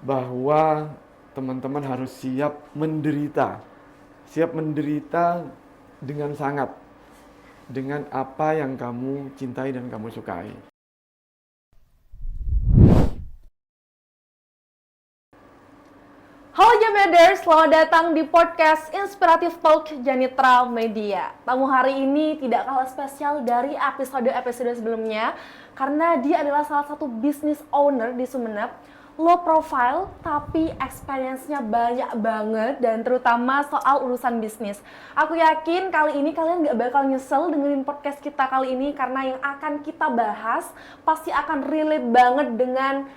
bahwa teman-teman harus siap menderita dengan sangat, dengan apa yang kamu cintai dan kamu sukai. Halo Jameders, selamat datang di podcast Inspiratif Talk Janitra Media. Tamu hari ini tidak kalah spesial dari episode-episode sebelumnya karena dia adalah salah satu business owner di Sumeneb. Low profile tapi experience-nya banyak banget dan terutama soal urusan bisnis. Aku yakin kali ini kalian gak bakal nyesel dengerin podcast kita kali ini karena yang akan kita bahas pasti akan relate banget dengan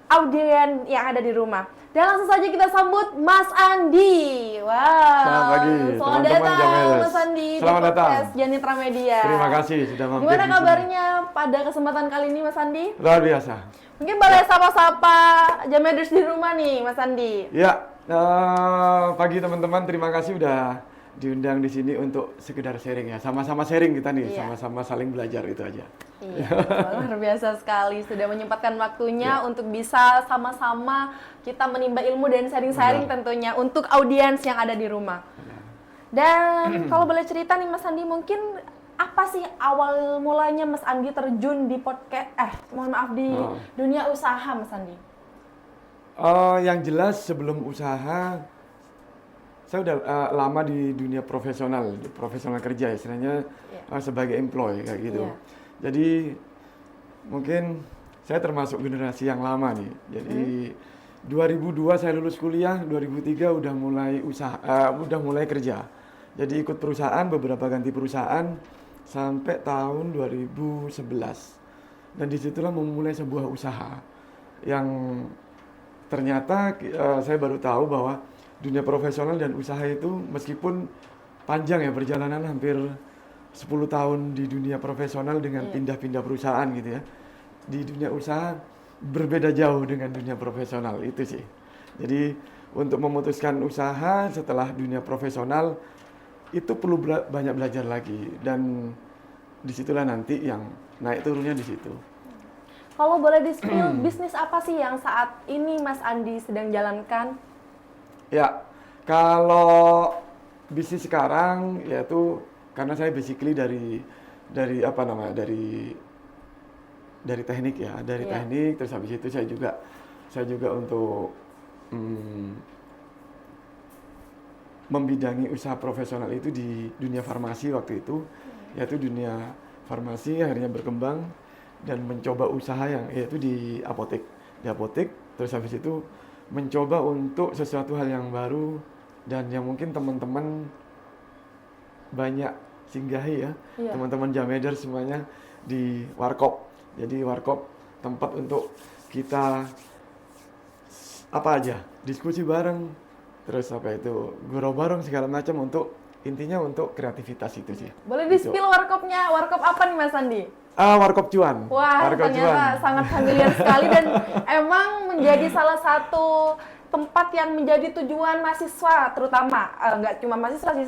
audiens yang ada di rumah. Dan langsung saja kita sambut Mas Andi. Wow. Selamat pagi, Selamat teman-teman datang Jameders. Mas Andi Selamat di podcast datang. Janitra Media. Terima kasih sudah mampir Gimana di sini. kabarnya pada kesempatan kali ini Mas Andi? Luar biasa. Mungkin boleh sapa-sapa Jameders di rumah nih Mas Andi. Ya, pagi teman-teman, terima kasih udah diundang di sini untuk sekedar sharing ya. Sama-sama sharing kita nih, Iya. sama-sama saling belajar itu aja. Iya, luar biasa sekali sudah menyempatkan waktunya untuk bisa sama-sama kita menimba ilmu dan sharing-sharing tentunya untuk audiens yang ada di rumah. Dan kalau boleh cerita nih Mas Andi, mungkin apa sih awal mulanya Mas Andi terjun di podcast, mohon maaf di dunia usaha Mas Andi? Yang jelas sebelum usaha, saya udah lama di dunia profesional kerja istilahnya sebagai employee kayak gitu. Iya. Jadi mungkin saya termasuk generasi yang lama nih. Jadi 2002 saya lulus kuliah, 2003 udah mulai kerja. Jadi ikut perusahaan, beberapa ganti perusahaan sampai tahun 2011. Dan disitulah memulai sebuah usaha yang ternyata saya baru tahu bahwa dunia profesional dan usaha itu meskipun panjang ya perjalanan hampir 10 tahun di dunia profesional dengan pindah-pindah perusahaan gitu ya. Di dunia usaha berbeda jauh dengan dunia profesional itu sih. Jadi untuk memutuskan usaha setelah dunia profesional itu perlu banyak belajar lagi dan disitulah nanti yang naik turunnya di situ. Kalau boleh di-spill, bisnis apa sih yang saat ini Mas Andi sedang jalankan? Ya, kalau bisnis sekarang yaitu karena saya basically dari teknik ya, teknik terus habis itu saya juga untuk membidangi usaha profesional itu di dunia farmasi waktu itu, yaitu dunia farmasi akhirnya berkembang dan mencoba usaha yang yaitu di apotek terus habis itu mencoba untuk sesuatu hal yang baru dan yang mungkin teman-teman banyak singgahi ya, teman-teman Jameders semuanya di Warkop. Jadi Warkop tempat untuk kita apa aja, diskusi bareng, terus apa itu, gurau bareng segala macam untuk intinya untuk kreativitas itu sih. Boleh di-spill warkopnya, warkop apa nih Mas Andi? Warkop Cuan. Wah, Warkop ternyata sangat familiar sekali dan emang menjadi salah satu tempat yang menjadi tujuan mahasiswa terutama, nggak cuma mahasiswa sih,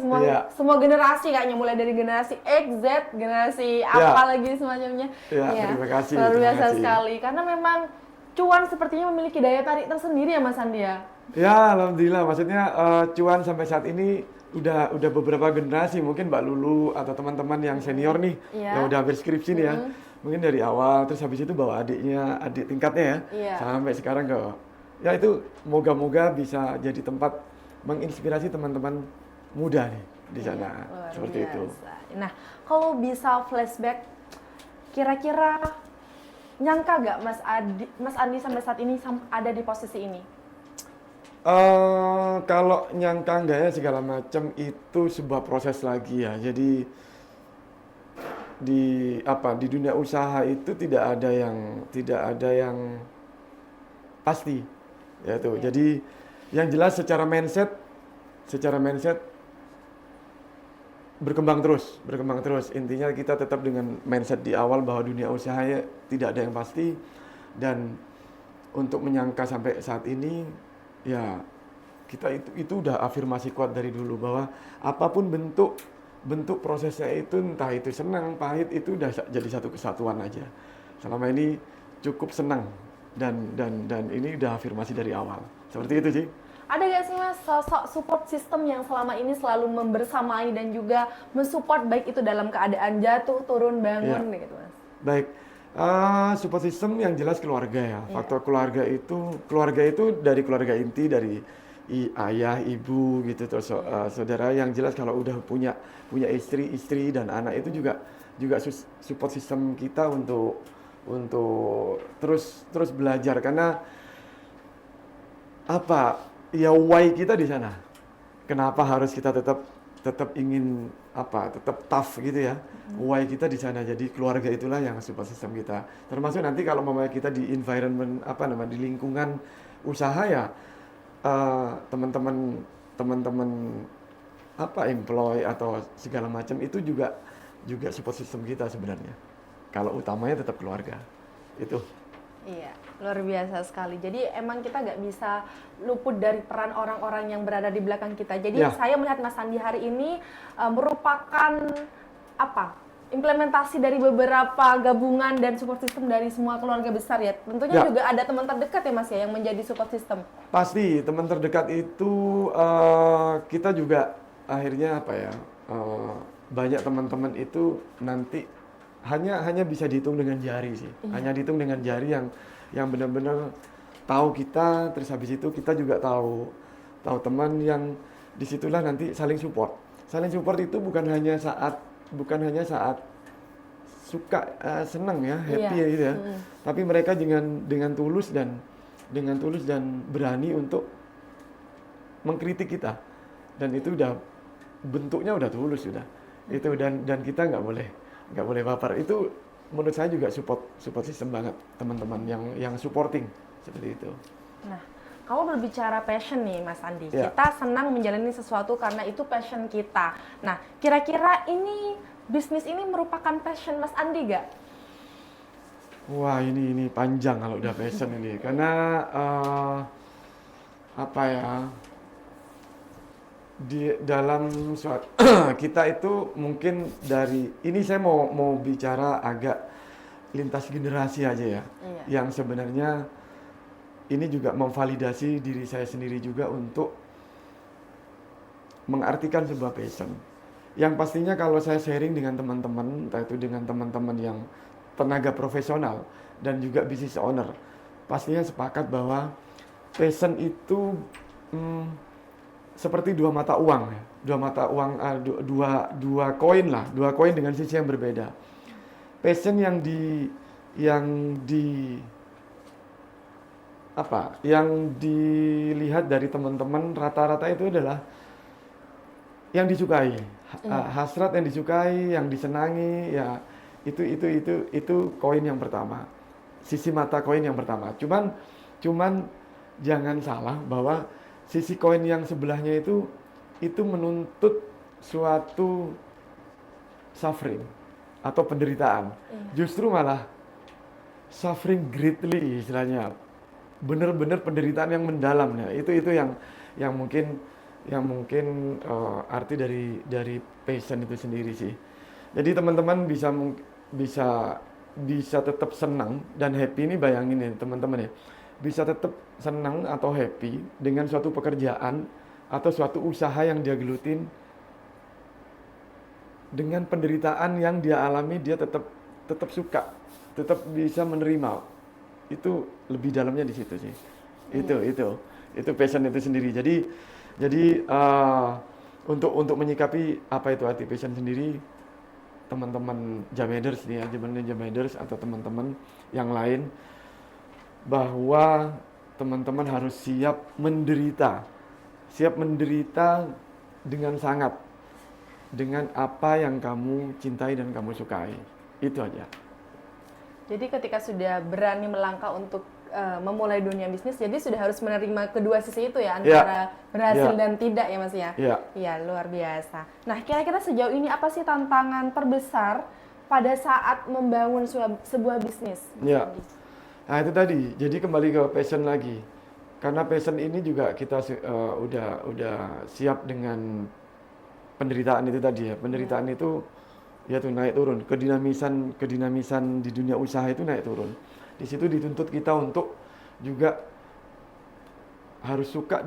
semua generasi kayaknya, mulai dari generasi X, Z, generasi apa lagi semacamnya. Terima kasih. Luar biasa kasih. sekali, karena memang cuan sepertinya memiliki daya tarik tersendiri ya Mas Andi ya? Ya, alhamdulillah. Maksudnya Cuan sampai saat ini udah beberapa generasi, mungkin Mbak Lulu atau teman-teman yang senior nih, yang udah hampir skripsi nih ya. Mungkin dari awal, terus habis itu bawa adik tingkatnya ya, sampai sekarang ya itu moga-moga bisa jadi tempat menginspirasi teman-teman muda nih di sana, seperti biasa. itu. Nah, kalau bisa flashback, kira-kira nyangka gak Mas Andi sampai saat ini ada di posisi ini? Kalau nyangka enggak ya segala macam itu sebuah proses lagi ya. Jadi di dunia usaha itu tidak ada yang pasti ya tuh. Jadi yang jelas secara mindset berkembang terus. Intinya kita tetap dengan mindset di awal bahwa dunia usahanya tidak ada yang pasti dan untuk menyangka sampai saat ini ya kita itu udah afirmasi kuat dari dulu bahwa apapun bentuk prosesnya itu entah itu senang, pahit itu udah jadi satu kesatuan aja. Selama ini cukup senang dan ini udah afirmasi dari awal. Seperti itu sih. Ada gak sih Mas sosok support system yang selama ini selalu membersamai dan juga mensupport baik itu dalam keadaan jatuh, turun, bangun gitu Mas? Baik, support system yang jelas keluarga ya. Faktor keluarga itu dari keluarga inti, dari ayah, ibu gitu, terus saudara. Yang jelas kalau udah punya istri dan anak itu juga support system kita untuk terus belajar, karena apa ya, why kita di sana. Kenapa harus kita tetap ingin tetap tough gitu ya. Why kita di sana. Jadi keluarga itulah yang support system kita. Termasuk nanti kalau kita di environment di lingkungan usaha ya, teman-teman employee atau segala macam itu juga support system kita sebenarnya. Kalau utamanya tetap keluarga. Itu. Iya, luar biasa sekali. Jadi emang kita nggak bisa luput dari peran orang-orang yang berada di belakang kita. Jadi saya melihat Mas Andi hari ini merupakan implementasi dari beberapa gabungan dan support system dari semua keluarga besar ya. Tentunya juga ada teman terdekat ya Mas ya yang menjadi support system. Pasti teman terdekat itu kita juga akhirnya banyak teman-teman itu nanti hanya bisa dihitung dengan jari sih. Hanya dihitung dengan jari yang benar-benar tahu kita, terus habis itu kita juga tahu teman yang disitulah nanti saling support. Saling support itu bukan hanya saat suka, senang ya, happy gitu ya. Tapi mereka dengan tulus dan berani untuk mengkritik kita. Dan itu udah bentuknya udah tulus sudah. Itu dan kita nggak boleh baper. Itu menurut saya juga support system banget, teman-teman yang supporting seperti itu. Nah, kalau berbicara passion nih Mas Andi, Ya. kita senang menjalani sesuatu karena itu passion kita. Nah, kira-kira bisnis ini merupakan passion Mas Andi gak? Wah, ini panjang kalau udah passion ini, karena di dalam kita itu mungkin dari ini saya mau bicara agak lintas generasi aja ya. Yang sebenarnya ini juga memvalidasi diri saya sendiri juga untuk mengartikan sebuah passion. Yang pastinya kalau saya sharing dengan teman-teman, entah itu dengan teman-teman yang tenaga profesional dan juga business owner, pastinya sepakat bahwa passion itu seperti dua mata uang ya. Dua koin lah, dua koin dengan sisi yang berbeda. Passion yang dilihat dari teman-teman rata-rata itu adalah yang disukai, hasrat yang disukai, yang disenangi, ya itu koin yang pertama, sisi mata koin yang pertama. Cuman jangan salah bahwa sisi koin yang sebelahnya itu menuntut suatu suffering atau penderitaan. Justru malah suffering greatly istilahnya, benar-benar penderitaan yang mendalam ya. Itu yang mungkin arti dari passion itu sendiri sih. Jadi teman-teman bisa tetap senang dan happy. Ini bayangin ya teman-teman ya, bisa tetap senang atau happy dengan suatu pekerjaan atau suatu usaha yang dia gelutin, dengan penderitaan yang dia alami dia tetap suka, tetap bisa menerima. Itu lebih dalamnya di situ sih. Itu passion itu sendiri. Jadi untuk menyikapi apa itu arti passion sendiri, teman-teman Jammeders nih ya, Jammeders atau teman-teman yang lain, bahwa teman-teman harus siap menderita dengan sangat, dengan apa yang kamu cintai dan kamu sukai. Itu aja. Jadi ketika sudah berani melangkah untuk memulai dunia bisnis, jadi sudah harus menerima kedua sisi itu ya, antara berhasil dan tidak ya Mas ya? Iya, luar biasa. Nah, kira-kira sejauh ini apa sih tantangan terbesar pada saat membangun sebuah bisnis? Iya. Nah itu tadi, jadi kembali ke passion lagi. Karena passion ini juga kita udah siap dengan penderitaan itu tadi ya. Penderitaan itu ya tuh naik turun. Kedinamisan di dunia usaha itu naik turun. Di situ dituntut kita untuk juga harus suka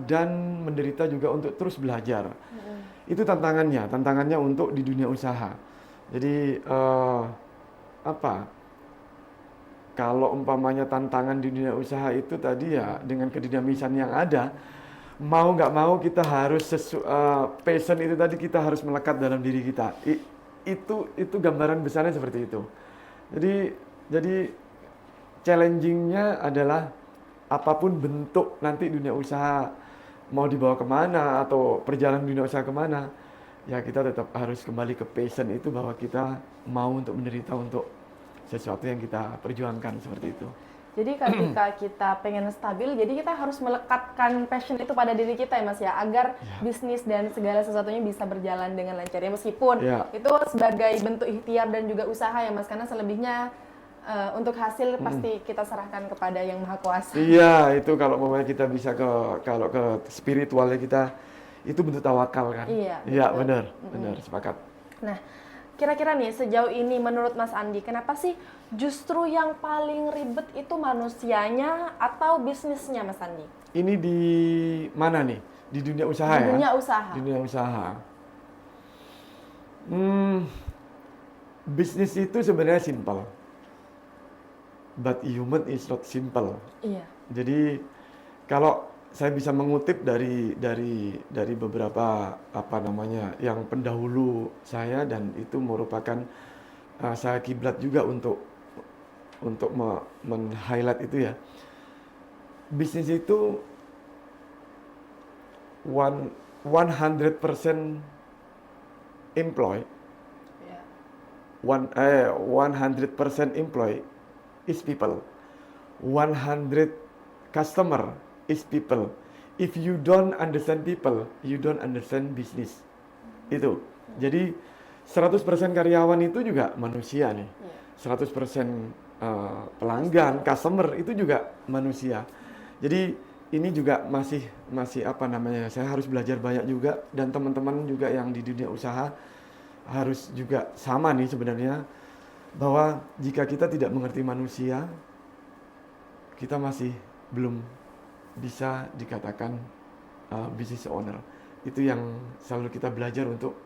dan menderita juga untuk terus belajar. Itu tantangannya untuk di dunia usaha. Jadi kalau umpamanya tantangan di dunia usaha itu tadi ya dengan kedinamisan yang ada, mau nggak mau kita harus passion itu tadi kita harus melekat dalam diri kita. Itu gambaran besarnya seperti itu. Jadi challenging-nya adalah apapun bentuk nanti dunia usaha mau dibawa kemana atau perjalanan dunia usaha kemana, ya kita tetap harus kembali ke passion itu bahwa kita mau untuk menderita untuk sesuatu yang kita perjuangkan seperti itu. Jadi ketika kita pengen stabil, jadi kita harus melekatkan passion itu pada diri kita ya Mas ya, agar bisnis dan segala sesuatunya bisa berjalan dengan lancar ya, meskipun itu sebagai bentuk ikhtiar dan juga usaha ya Mas, karena selebihnya untuk hasil pasti kita serahkan kepada Yang Maha Kuasa. Iya, itu kalau mau kita bisa kalau ke spiritualnya kita, itu bentuk tawakal kan. Iya, benar, sepakat. Nah, kira-kira nih sejauh ini menurut Mas Andi, kenapa sih justru yang paling ribet itu manusianya atau bisnisnya Mas Andi? Ini di mana nih? Di dunia usaha ya? Dunia usaha. Di dunia usaha. Bisnis itu sebenarnya simple. But human is not simple. Iya. Jadi kalau saya bisa mengutip dari beberapa yang pendahulu saya, dan itu merupakan saya kiblat juga untuk men-highlight itu ya. Bisnis itu 100% employee. 100% employee is people. 100 customer is people. If you don't understand people, you don't understand business. Itu. Jadi 100% karyawan itu juga manusia nih. 100% pelanggan, customer itu juga manusia. Jadi ini juga masih saya harus belajar banyak juga, dan teman-teman juga yang di dunia usaha harus juga sama nih sebenarnya, bahwa jika kita tidak mengerti manusia, kita masih belum bisa dikatakan business owner. Itu yang selalu kita belajar, untuk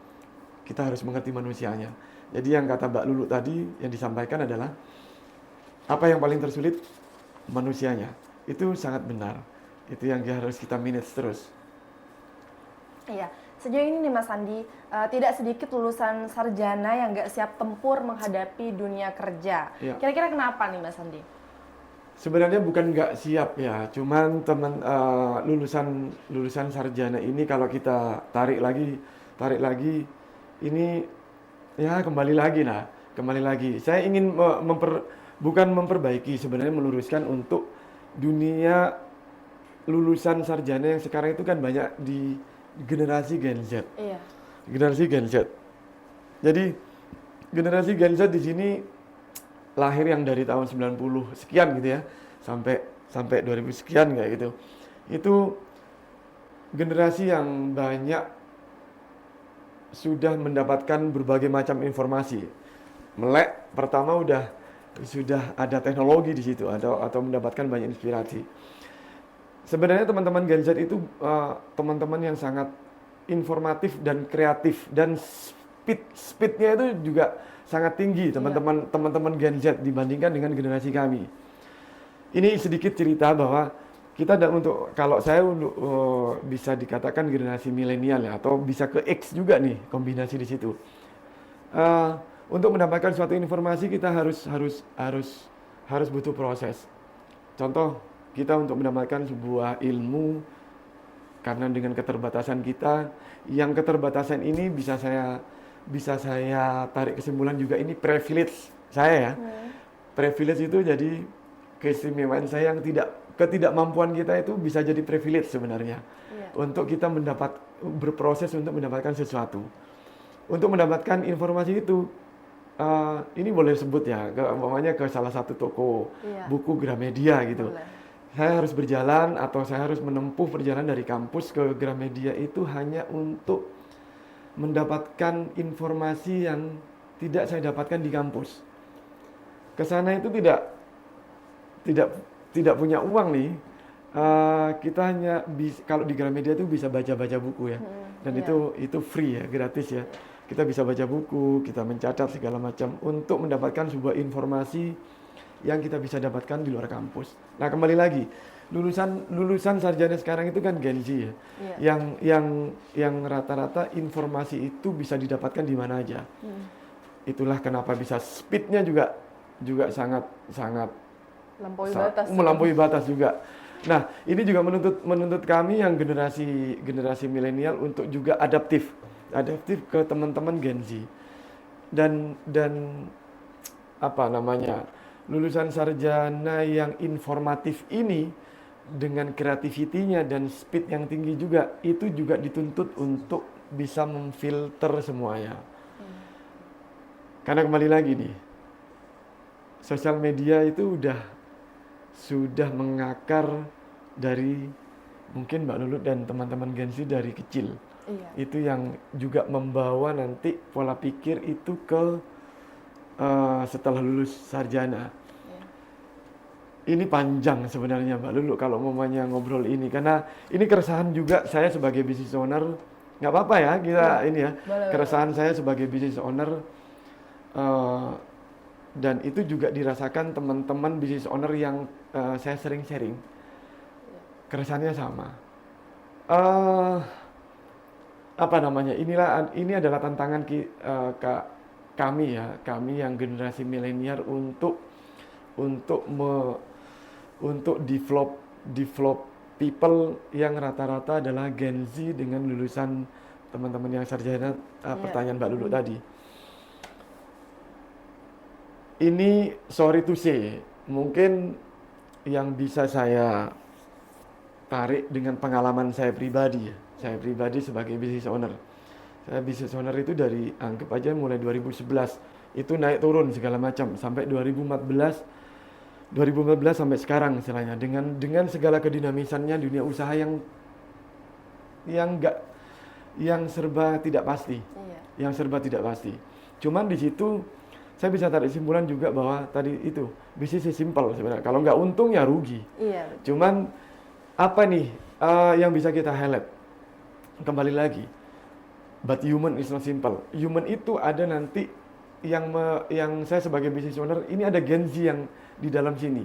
kita harus mengerti manusianya. Jadi yang kata Mbak Lulu tadi yang disampaikan adalah, apa yang paling tersulit? Manusianya. Itu sangat benar. Itu yang harus kita manage terus. Iya. Sejauh ini nih Mas Andi, tidak sedikit lulusan sarjana yang nggak siap tempur menghadapi dunia kerja. Ya. Kira-kira kenapa nih Mas Andi? Sebenarnya bukan nggak siap ya, cuman lulusan sarjana ini kalau kita tarik lagi, ini ya kembali lagi. Saya ingin bukan memperbaiki, sebenarnya meluruskan untuk dunia lulusan sarjana yang sekarang itu kan banyak di generasi Gen Z. Iya. Generasi Gen Z. Jadi generasi Gen Z di sini lahir yang dari tahun 90 sekian gitu ya, sampai 2000 sekian kayak gitu. Itu generasi yang banyak sudah mendapatkan berbagai macam informasi. Melek pertama sudah ada teknologi di situ, atau mendapatkan banyak inspirasi. Sebenarnya teman-teman Gen Z itu teman-teman yang sangat informatif dan kreatif, dan speednya itu juga sangat tinggi teman-teman Gen Z dibandingkan dengan generasi kami. Ini sedikit cerita bahwa kita kalau saya bisa dikatakan generasi milenial ya, atau bisa ke X juga nih, kombinasi di situ. Untuk mendapatkan suatu informasi kita harus butuh proses. Contoh, kita untuk mendapatkan sebuah ilmu, karena dengan keterbatasan kita, yang keterbatasan ini bisa saya tarik kesimpulan juga, ini privilege saya ya. Privilege itu jadi keistimewaan saya, yang ketidakmampuan kita itu bisa jadi privilege sebenarnya. Untuk kita berproses untuk mendapatkan sesuatu. Untuk mendapatkan informasi itu, ini boleh sebut ya, umpamanya ke salah satu toko buku Gramedia gitu. Boleh. Saya harus berjalan, atau saya harus menempuh perjalanan dari kampus ke Gramedia itu hanya untuk mendapatkan informasi yang tidak saya dapatkan di kampus. Ke sana itu tidak tidak punya uang nih, kita hanya kalau di Gramedia itu bisa baca-baca buku ya, dan itu free ya, gratis ya. Kita bisa baca buku, kita mencatat segala macam untuk mendapatkan sebuah informasi yang kita bisa dapatkan di luar kampus. Nah, kembali lagi, lulusan sarjana sekarang itu kan Gen Z ya, yang rata-rata informasi itu bisa didapatkan di mana aja. Itulah kenapa bisa speednya juga sangat melampaui batas juga. Nah, ini juga menuntut kami yang generasi milenial untuk juga adaptif ke teman-teman Gen Z. Dan apa namanya? Lulusan sarjana yang informatif ini dengan kreativitinya dan speed yang tinggi juga, itu juga dituntut untuk bisa memfilter semuanya. Karena kembali lagi nih, sosial media itu sudah mengakar dari mungkin Mbak Lulut dan teman-teman Gen Z dari kecil. Itu yang juga membawa nanti pola pikir itu ke setelah lulus sarjana. Ini panjang sebenarnya Mbak Lulu kalau mamanya ngobrol ini, karena ini keresahan juga saya sebagai business owner. Nggak apa-apa ya kita ini ya, keresahan saya sebagai business owner, dan itu juga dirasakan teman-teman business owner yang saya sering sharing. Keresahannya sama. Apa namanya? Ini adalah tantangan kami ya, kami yang generasi milenial untuk develop people yang rata-rata adalah Gen Z dengan lulusan teman-teman yang sarjana. Pertanyaan Mbak Lulu tadi. Ini sorry to say, mungkin yang bisa saya tarik dengan pengalaman saya pribadi ya. Saya pribadi sebagai business owner. Saya business owner itu dari anggap aja mulai 2011 itu naik turun segala macam sampai 2014 sampai sekarang istilahnya, dengan segala kedinamisannya dunia usaha yang serba tidak pasti. Yang serba tidak pasti. Cuman di situ saya bisa tarik kesimpulan juga bahwa tadi itu bisnis simple sebenarnya. Kalau nggak untung ya rugi. Cuman apa nih yang bisa kita highlight? Kembali lagi, but human is not simple. Human itu ada nanti yang saya sebagai business owner ini ada Gen Z yang di dalam sini.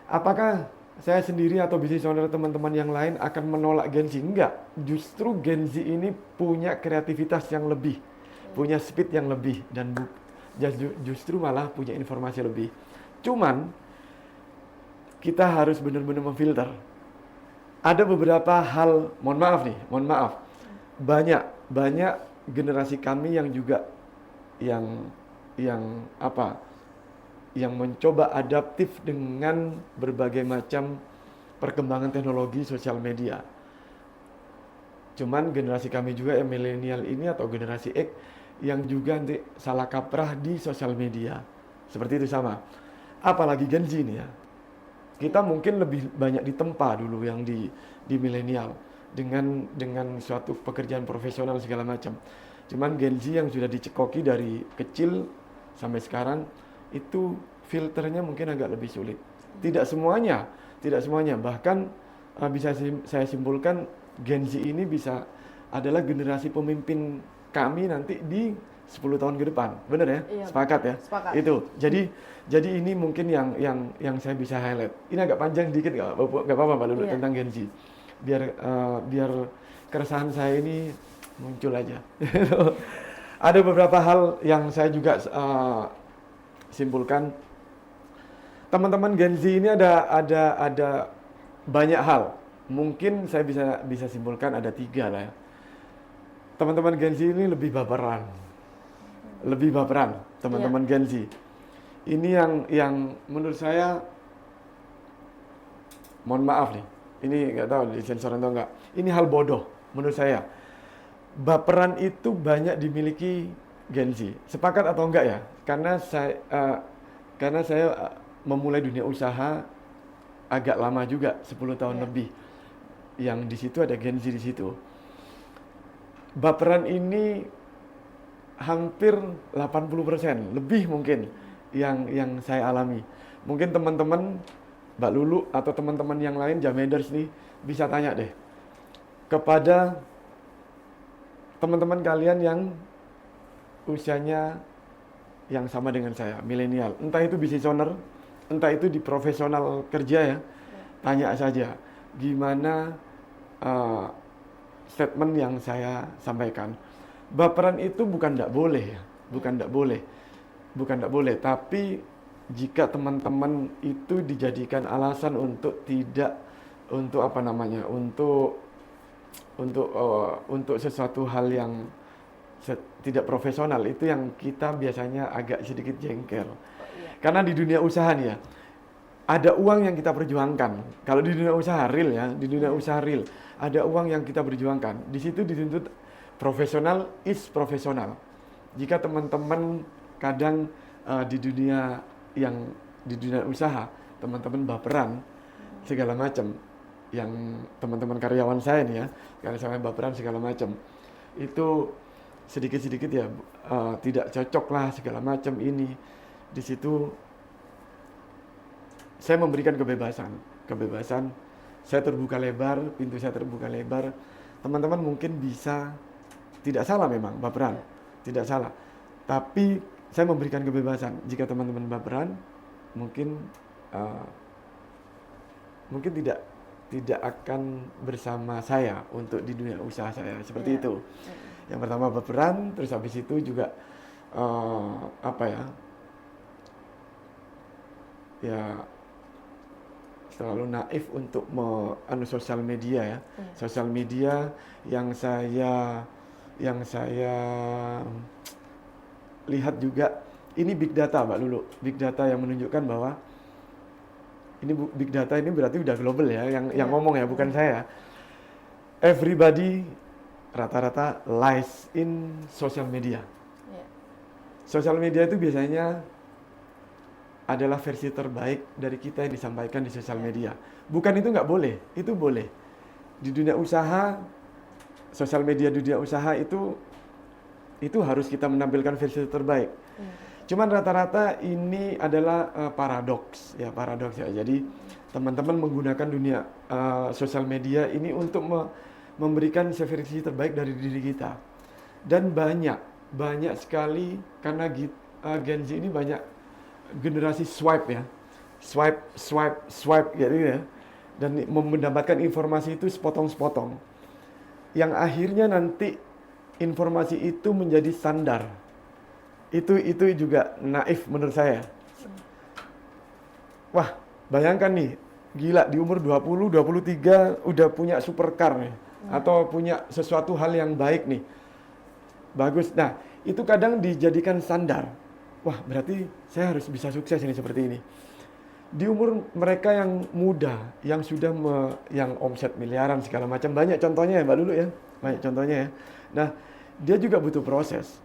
Apakah saya sendiri atau business owner teman-teman yang lain akan menolak Gen Z? Enggak. Justru Gen Z ini punya kreativitas yang lebih, punya speed yang lebih, dan justru malah punya informasi lebih. Cuman kita harus benar-benar memfilter. Ada beberapa hal, mohon maaf, banyak generasi kami yang juga yang mencoba adaptif dengan berbagai macam perkembangan teknologi sosial media. Cuman generasi kami juga yang milenial ini atau generasi X yang juga nanti salah kaprah di sosial media. Seperti itu sama. Apalagi Gen Z ini ya. Kita mungkin lebih banyak ditempa dulu yang di milenial dengan suatu pekerjaan profesional segala macam. Cuman Gen Z yang sudah dicekoki dari kecil sampai sekarang itu filternya mungkin agak lebih sulit. Tidak semuanya. Bahkan bisa saya simpulkan Gen Z ini bisa adalah generasi pemimpin kami nanti di 10 tahun ke depan. Benar ya? Iya, Sepakat ya? Sepakat. Itu. Jadi ini mungkin yang saya bisa highlight. Ini agak panjang dikit nggak apa-apa Pak Lulu tentang Gen Z. Biar keresahan saya ini muncul aja. Ada beberapa hal yang saya juga simpulkan. Teman-teman Gen Z ini ada banyak hal. Mungkin saya bisa simpulkan ada 3 lah ya. Teman-teman Gen Z ini lebih baperan teman-teman Gen Z. Ini yang menurut saya, mohon maaf nih, ini nggak tahu disensor atau enggak. Ini hal bodoh menurut saya. Baperan itu banyak dimiliki Gen Z. Sepakat atau enggak ya? Karena saya memulai dunia usaha agak lama juga, 10 tahun lebih. Yang di situ ada Gen Z di situ. Baperan ini hampir 80%, lebih mungkin yang saya alami. Mungkin teman-teman Mbak Lulu atau teman-teman yang lain Jamenders nih bisa tanya deh kepada teman-teman kalian yang usianya yang sama dengan saya, milenial. Entah itu business owner, entah itu di profesional kerja ya. Tanya saja gimana statement yang saya sampaikan. Baperan itu bukan tidak boleh ya, bukan tidak boleh. Tapi jika teman-teman itu dijadikan alasan untuk tidak, untuk apa namanya, untuk sesuatu hal yang tidak profesional, itu yang kita biasanya agak sedikit jengkel. Karena di dunia usaha nih ya, ada uang yang kita perjuangkan. Kalau di dunia usaha real ya, di dunia usaha real, ada uang yang kita perjuangkan. Di situ dituntut profesional is profesional. Jika teman-teman kadang di dunia usaha, teman-teman baperan segala macam, yang teman-teman karyawan saya nih ya, karena saya baperan segala macam, itu sedikit-sedikit ya tidak cocok lah segala macam ini. Di situ saya memberikan kebebasan, saya terbuka lebar, pintu saya terbuka lebar. Teman-teman mungkin bisa tidak salah memang baperan, tidak salah. Tapi saya memberikan kebebasan. Jika teman-teman baperan, mungkin tidak akan bersama saya untuk di dunia usaha saya seperti itu. Yang pertama baperan, terus habis itu juga selalu naif untuk sosial media ya. Sosial media yang saya lihat juga ini big data Mbak Lulu. Big data yang menunjukkan bahwa ini big data ini berarti udah global ya, yang ngomong ya, bukan saya. Everybody rata-rata lies in social media. Sosial media itu biasanya adalah versi terbaik dari kita yang disampaikan di sosial media. Bukan itu nggak boleh, itu boleh. Di dunia usaha, sosial media dunia usaha itu harus kita menampilkan versi terbaik. Cuman rata-rata ini adalah paradoks ya. Jadi teman-teman menggunakan dunia sosial media ini untuk memberikan versi terbaik dari diri kita. Dan banyak sekali, karena Gen Z ini banyak generasi swipe ya. Swipe gitu ya. Dan mendapatkan informasi itu sepotong-sepotong. Yang akhirnya nanti informasi itu menjadi standar. Itu juga naif menurut saya. Wah, bayangkan nih, gila di umur 20, 23 udah punya supercar nih, atau punya sesuatu hal yang baik nih. Bagus. Nah, itu kadang dijadikan standar. Wah, berarti saya harus bisa sukses ini seperti ini. Di umur mereka yang muda, yang sudah yang omset miliaran segala macam, banyak contohnya ya Mbak Lulu ya. Banyak contohnya ya. Nah, dia juga butuh proses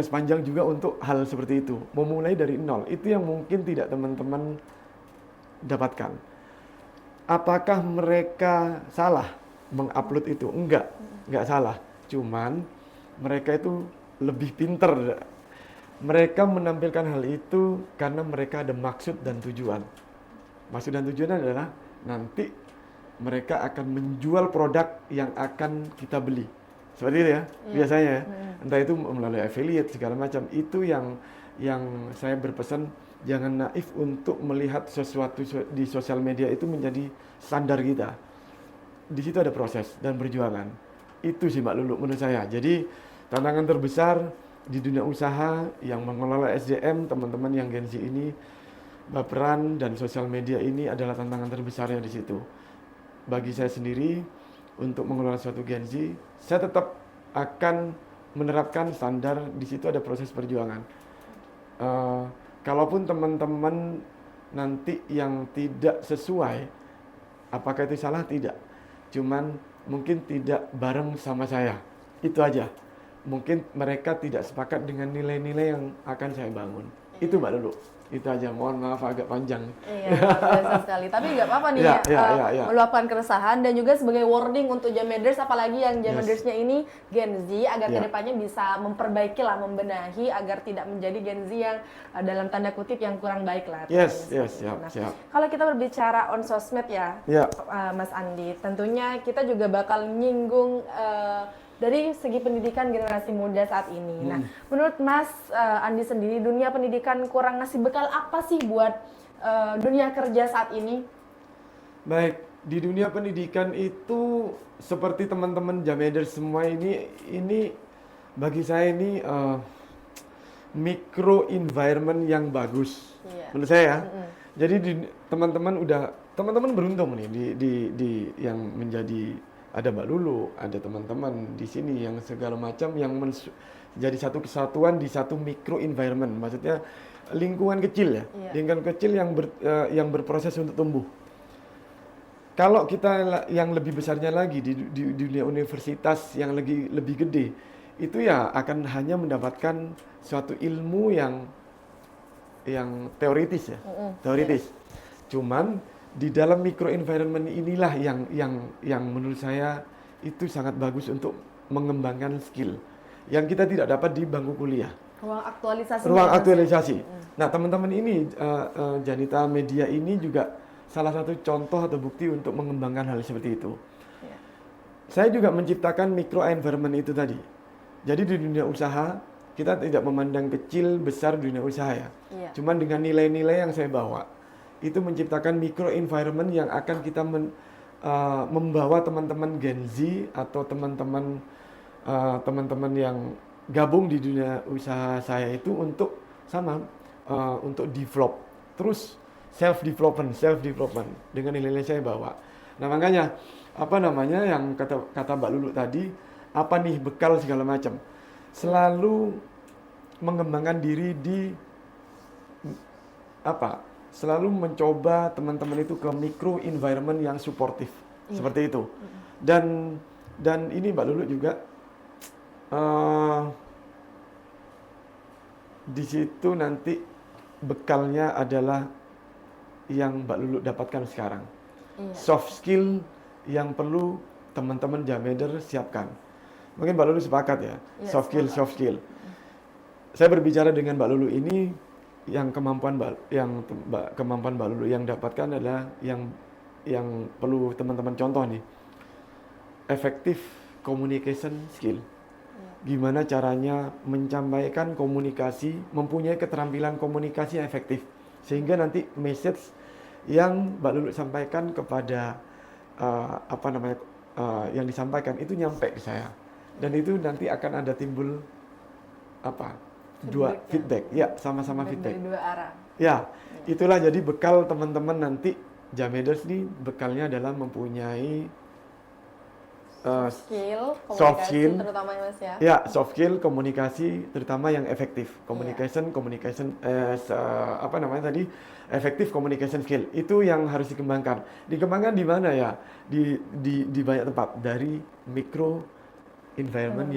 panjang juga untuk hal seperti itu. Memulai dari nol, itu yang mungkin tidak teman-teman dapatkan. Apakah mereka salah mengupload itu? Enggak salah. Cuman mereka itu lebih pinter. Mereka menampilkan hal itu karena mereka ada maksud dan tujuan. Maksud dan tujuan adalah nanti mereka akan menjual produk yang akan kita beli. Seperti itu ya, biasanya ya. Entah itu melalui affiliate segala macam. Itu yang saya berpesan, jangan naif untuk melihat sesuatu di sosial media itu menjadi standar kita. Di situ ada proses dan perjuangan. Itu sih Mbak Lulu menurut saya. Jadi tantangan terbesar di dunia usaha yang mengelola SDM, teman-teman yang Gen Z ini, baperan dan sosial media ini adalah tantangan terbesarnya di situ. Bagi saya sendiri, untuk mengelola suatu Gen Z, saya tetap akan menerapkan standar. Di situ ada proses perjuangan. Kalaupun teman-teman nanti yang tidak sesuai, apakah itu salah? Tidak. Cuman mungkin tidak bareng sama saya. Itu aja. Mungkin mereka tidak sepakat dengan nilai-nilai yang akan saya bangun. Itu Mbak Lulu. Itu aja, mohon maaf agak panjang. Iya, luar biasa sekali. Tapi nggak apa-apa nih Iya, ya, iya, iya, iya. meluapkan keresahan dan juga sebagai warning untuk Jammerders, apalagi yang Yes. Jammerdersnya ini Gen Z, agar Iya. kedepannya bisa memperbaiki lah, membenahi agar tidak menjadi Gen Z yang dalam tanda kutip yang kurang baik lah. Yes, artinya yes, seperti siap, itu. Nah, siap. kalau kita berbicara on sosmed ya, Iya. Mas Andi, tentunya kita juga bakal nyinggung dari segi pendidikan generasi muda saat ini. Nah, menurut Mas Andi sendiri, dunia pendidikan kurang ngasih bekal apa sih buat dunia kerja saat ini? Baik, di dunia pendidikan itu seperti teman-teman Jammerders semua ini bagi saya ini micro environment yang bagus. Iya. Menurut saya ya. Jadi teman-teman beruntung nih di yang menjadi, ada Mbak Lulu, ada teman-teman di sini yang segala macam yang jadi satu kesatuan di satu micro environment. Maksudnya lingkungan kecil ya. Iya. Lingkungan kecil yang berproses untuk tumbuh. Kalau kita yang lebih besarnya lagi di dunia universitas yang lebih gede, itu ya akan hanya mendapatkan suatu ilmu yang teoritis ya, teoritis. Cuman di dalam micro environment inilah yang menurut saya itu sangat bagus untuk mengembangkan skill yang kita tidak dapat di bangku kuliah. Ruang aktualisasi. Ruang aktualisasi. Nah, teman-teman ini Janitra Media ini juga salah satu contoh atau bukti untuk mengembangkan hal seperti itu. Iya. Saya juga menciptakan micro environment itu tadi. Jadi di dunia usaha kita tidak memandang kecil besar dunia usaha ya. Iya. Cuman dengan nilai-nilai yang saya bawa itu menciptakan micro environment yang akan kita membawa teman-teman Gen Z atau teman-teman yang gabung di dunia usaha saya itu untuk untuk develop terus self development dengan nilai-nilai saya bawa. Nah, makanya yang kata Mbak Lulu tadi, apa nih bekal segala macam, selalu mengembangkan diri selalu mencoba teman-teman itu ke micro environment yang suportif. Seperti itu. Dan ini Mbak Lulu juga di situ nanti bekalnya adalah yang Mbak Lulu dapatkan sekarang. Iya. Soft skill yang perlu teman-teman Jammerders siapkan. Mungkin Mbak Lulu sepakat ya, Iya, soft skill. Saya berbicara dengan Mbak Lulu ini, yang kemampuan Mbak Lulu yang dapatkan adalah yang perlu teman-teman contoh nih. Effective communication skill. Gimana caranya menyampaikan komunikasi, mempunyai keterampilan komunikasi yang efektif. Sehingga nanti message yang Mbak Lulu sampaikan kepada yang disampaikan itu nyampe ke saya. Dan itu nanti akan ada timbul feedback. Ya, sama-sama feedback. Dari dua arah. Ya, itulah jadi bekal teman-teman nanti Jammerders nih, bekalnya adalah mempunyai soft skill, terutama ya Mas ya. Ya, soft skill, komunikasi, terutama yang efektif. Effective communication skill. Itu yang harus dikembangkan. Dikembangkan di mana ya? Di banyak tempat. Dari micro environment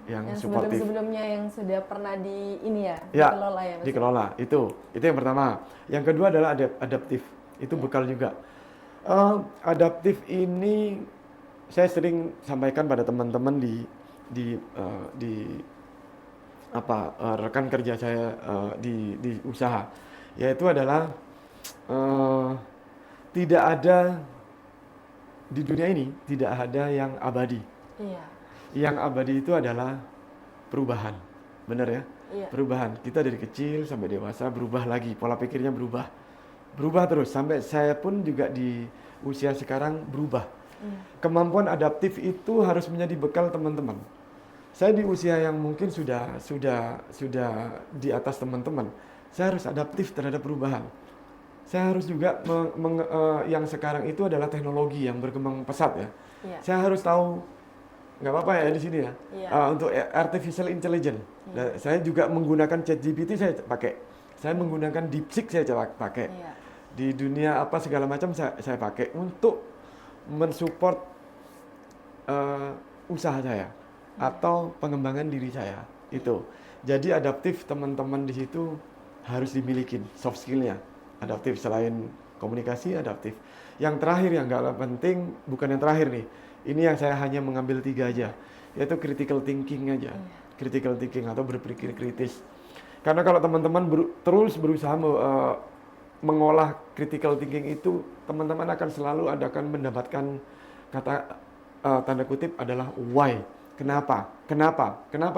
yang suportif. Sebelumnya yang sudah pernah dikelola ya Mas. Dikelola. Itu yang pertama. Yang kedua adalah adaptif. Itu bekal juga. Adaptif ini saya sering sampaikan pada teman-teman rekan kerja saya di usaha, yaitu adalah tidak ada di dunia ini tidak ada yang abadi. Iya. Yang abadi itu adalah perubahan, benar ya? Iya. Perubahan. Kita dari kecil sampai dewasa berubah lagi, pola pikirnya berubah terus. Sampai saya pun juga di usia sekarang berubah. Kemampuan adaptif itu harus menjadi bekal teman-teman. Saya di usia yang mungkin sudah di atas teman-teman, saya harus adaptif terhadap perubahan. Saya harus juga yang sekarang itu adalah teknologi yang berkembang pesat ya. Iya. Saya harus tahu, nggak apa-apa ya di sini ya. Iya. Untuk artificial intelligence, saya juga menggunakan ChatGPT saya pakai. Saya menggunakan DeepSeek saya pakai. Iya. Di dunia segala macam saya pakai untuk mensupport usaha saya atau pengembangan diri saya itu. Jadi adaptif teman-teman di situ harus dimiliki soft skillnya. Adaptif, selain komunikasi, adaptif. Yang terakhir yang nggak kalah penting, bukan yang terakhir nih. Ini yang saya hanya mengambil 3 aja, yaitu critical thinking aja. Critical thinking atau berpikir kritis. Karena kalau teman-teman terus berusaha mengolah critical thinking itu, teman-teman akan selalu mendapatkan kata tanda kutip adalah why. Kenapa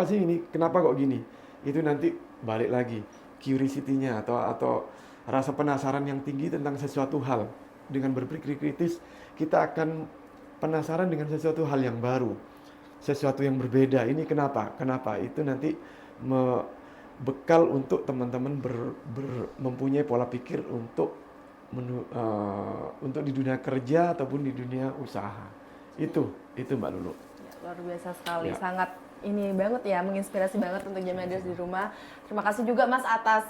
sih ini? Kenapa kok gini? Itu nanti balik lagi curiosity-nya atau rasa penasaran yang tinggi tentang sesuatu hal. Dengan berpikir kritis, kita akan penasaran dengan sesuatu hal yang baru, sesuatu yang berbeda. Ini kenapa? Itu nanti bekal untuk teman-teman mempunyai pola pikir untuk di dunia kerja ataupun di dunia usaha. Itu Mbak Lulu. Ya, luar biasa sekali, Ya. sangat ini banget ya, menginspirasi banget untuk Jamaders di rumah. Terima kasih juga Mas atas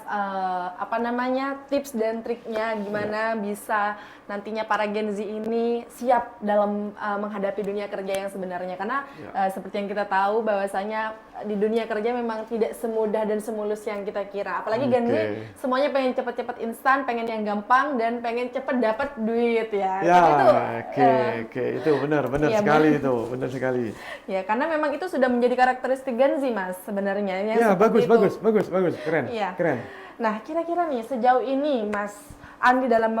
tips dan triknya gimana bisa nantinya para Gen Z ini siap dalam menghadapi dunia kerja yang sebenarnya, karena seperti yang kita tahu bahwasanya di dunia kerja memang tidak semudah dan semulus yang kita kira. Apalagi Gen Z semuanya pengen cepet-cepet instan, pengen yang gampang dan pengen cepet dapat duit ya. Ya, Itu itu benar iya, sekali itu, benar sekali. ya, karena memang itu sudah menjadi karakteristik Gen Z Mas sebenarnya. Yang Ya, seperti bagus, keren, Iya. keren. Nah, kira-kira nih sejauh ini Mas Andi dalam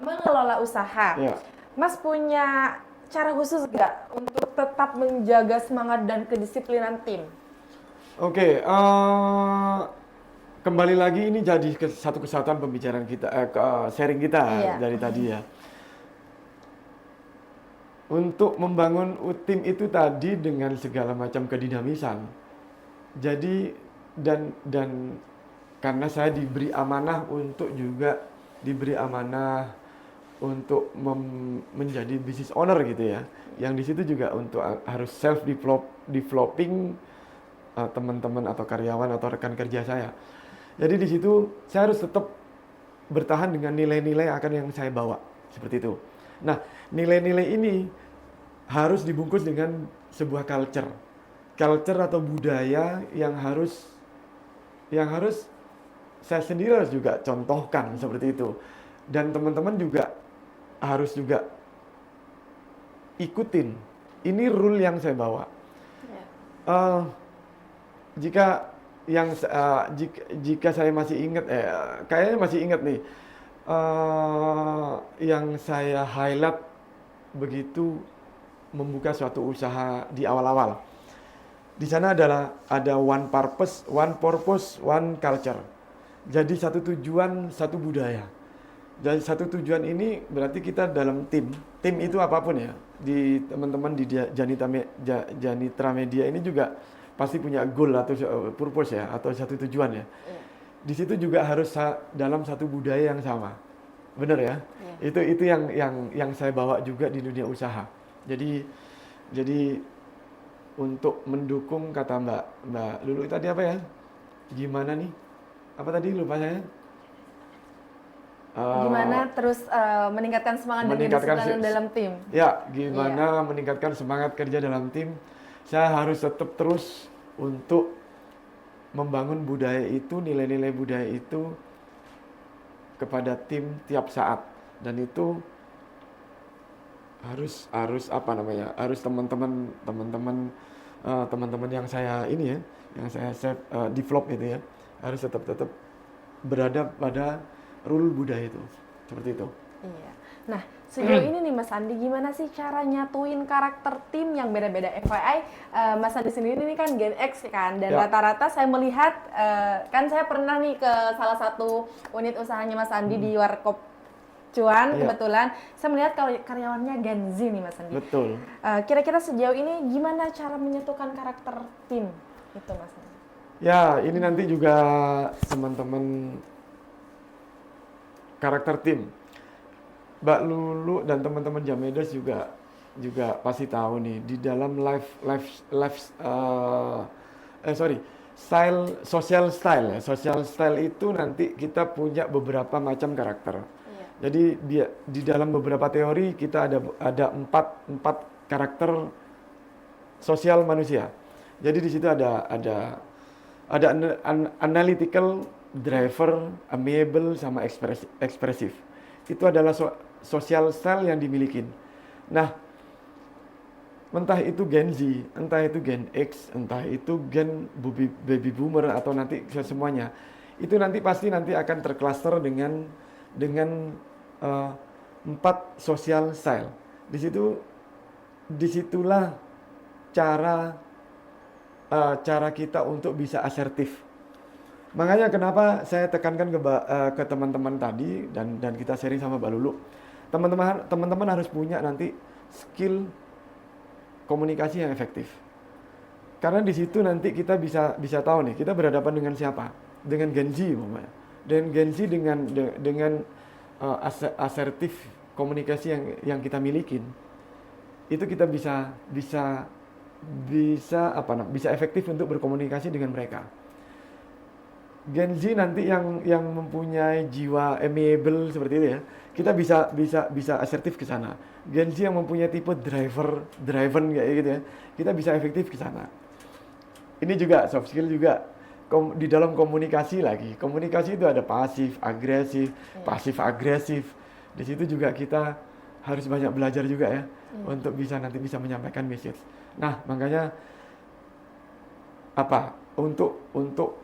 mengelola usaha, Ya. Mas punya cara khusus nggak untuk tetap menjaga semangat dan kedisiplinan tim? Oke, kembali lagi ini jadi satu kesatuan pembicaraan kita, sharing kita Iya. dari tadi ya. Untuk membangun tim itu tadi dengan segala macam kedinamisan. Jadi dan karena saya diberi amanah untuk menjadi business owner gitu ya. Yang di situ juga untuk harus self developing teman-teman atau karyawan atau rekan kerja saya. Jadi di situ saya harus tetap bertahan dengan nilai-nilai yang saya bawa seperti itu. Nah, nilai-nilai ini harus dibungkus dengan sebuah culture atau budaya yang harus saya sendiri harus juga contohkan seperti itu. Dan teman-teman juga harus juga ikutin. Ini rule yang saya bawa. Jika saya masih ingat, kayaknya masih ingat nih, yang saya highlight begitu membuka suatu usaha di awal-awal. Di sana ada one purpose, one culture. Jadi satu tujuan, satu budaya. Jadi satu tujuan ini berarti kita dalam tim itu apapun ya. Di teman-teman di Janitra Media ini juga pasti punya goal atau purpose ya, atau satu tujuan ya. Di situ juga harus dalam satu budaya yang sama. Benar ya? Itu yang saya bawa juga di dunia usaha. Jadi untuk mendukung, kata Mbak Lulu tadi apa ya? Gimana nih? Apa tadi lupa saya? Gimana terus meningkatkan semangat dan kedisiplinan dalam tim? Ya, gimana meningkatkan semangat kerja dalam tim? Saya harus tetap terus untuk membangun budaya itu, nilai-nilai budaya itu kepada tim tiap saat. Dan itu harus teman-teman yang saya develop itu ya, harus tetap berada pada rule budaya itu, seperti itu. Iya. Nah, sejauh ini nih Mas Andi, gimana sih cara nyatuin karakter tim yang beda-beda? FYI, Mas Andi sendiri ini kan Gen X kan, dan rata-rata saya melihat, kan saya pernah nih ke salah satu unit usahanya Mas Andi di Warkop Cuan, kebetulan saya melihat karyawannya Gen Z nih Mas Andi. Betul. Kira-kira sejauh ini gimana cara menyatukan karakter tim itu Mas Andi? Ya, ini nanti juga teman-teman karakter tim. Mbak Lulu dan teman-teman Jamaders juga pasti tahu nih, di dalam social style itu nanti kita punya beberapa macam karakter. Jadi di dalam beberapa teori kita ada empat karakter sosial manusia. Jadi di situ ada analytical, driver, amiable, sama ekspresif. Itu adalah social style yang dimiliki. Nah, entah itu Gen Z, entah itu Gen X, entah itu Gen baby boomer atau nanti semuanya, itu nanti pasti akan tercluster dengan 4 social style. Disitulah cara kita untuk bisa asertif. Makanya kenapa saya tekankan ke teman-teman tadi dan kita sharing sama Mbak Lulu, teman-teman harus punya nanti skill komunikasi yang efektif. Karena di situ nanti kita bisa tahu nih kita berhadapan dengan siapa, dengan Gen Z umpamanya. Dan Gen Z dengan asertif komunikasi yang kita milikin, itu kita bisa efektif untuk berkomunikasi dengan mereka. Gen Z nanti yang mempunyai jiwa amiable seperti itu ya, kita bisa asertif ke sana. Gen Z yang mempunyai tipe driven kayak gitu ya, kita bisa efektif ke sana. Ini juga soft skill juga di dalam komunikasi lagi. Komunikasi itu ada pasif, agresif. Di situ juga kita harus banyak belajar juga ya untuk nanti bisa menyampaikan message. Nah, makanya untuk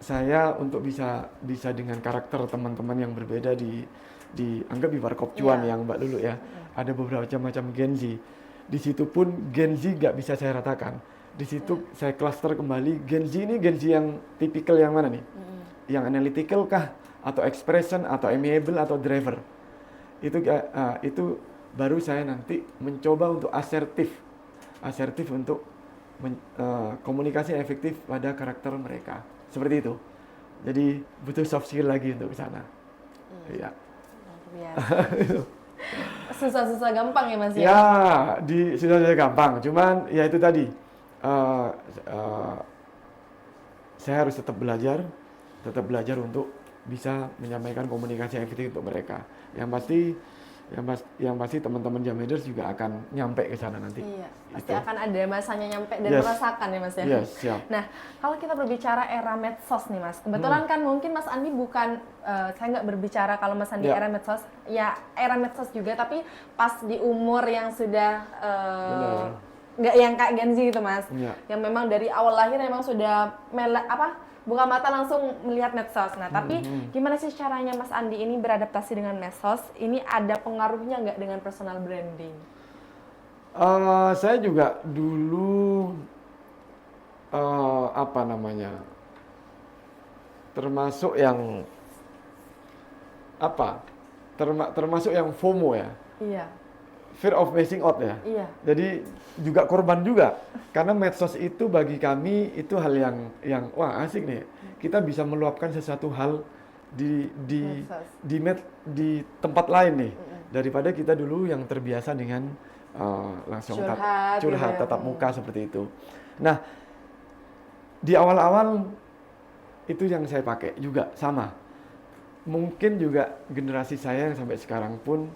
saya untuk bisa dengan karakter teman-teman yang berbeda anggap di Warkop Cuan yang Mbak Lulu ya. Ada beberapa macam Gen Z. Di situ pun Gen Z nggak bisa saya ratakan. Di situ saya cluster kembali Gen Z ini Gen Z yang tipikal yang mana nih? Yang analytical kah? Atau expression? Atau amiable? Atau driver? Itu baru saya nanti mencoba untuk asertif untuk komunikasi efektif pada karakter mereka. Seperti itu. Jadi butuh soft skill lagi untuk ke sana. Iya. Susah-susah gampang ya Mas ya? Ya, susah-susah gampang. Cuman ya itu tadi. Saya harus tetap belajar untuk bisa menyampaikan komunikasi efektif untuk mereka. Yang pasti teman-teman Jameders juga akan nyampe ke sana nanti. Iya, pasti akan ada masanya nyampe dan merasakan ya Mas ya. Yes, siap. Nah, kalau kita berbicara era medsos nih Mas, kebetulan kan mungkin Mas Andi bukan, saya nggak berbicara kalau Mas Andi era medsos, ya era medsos juga, tapi pas di umur yang sudah nggak yang kayak Gen Z gitu Mas, yang memang dari awal lahir memang sudah buka mata langsung melihat medsos. Nah, tapi gimana sih caranya Mas Andi ini beradaptasi dengan medsos? Ini ada pengaruhnya nggak dengan personal branding? Saya juga dulu termasuk yang termasuk yang FOMO ya. Iya. Fear of missing out ya. Iya. Jadi juga korban juga. Karena medsos itu bagi kami itu hal yang wah asik nih. Kita bisa meluapkan sesuatu hal di tempat lain nih. Daripada kita dulu yang terbiasa dengan langsung curhat tatap muka seperti itu. Nah, di awal-awal itu yang saya pakai juga sama. Mungkin juga generasi saya yang sampai sekarang pun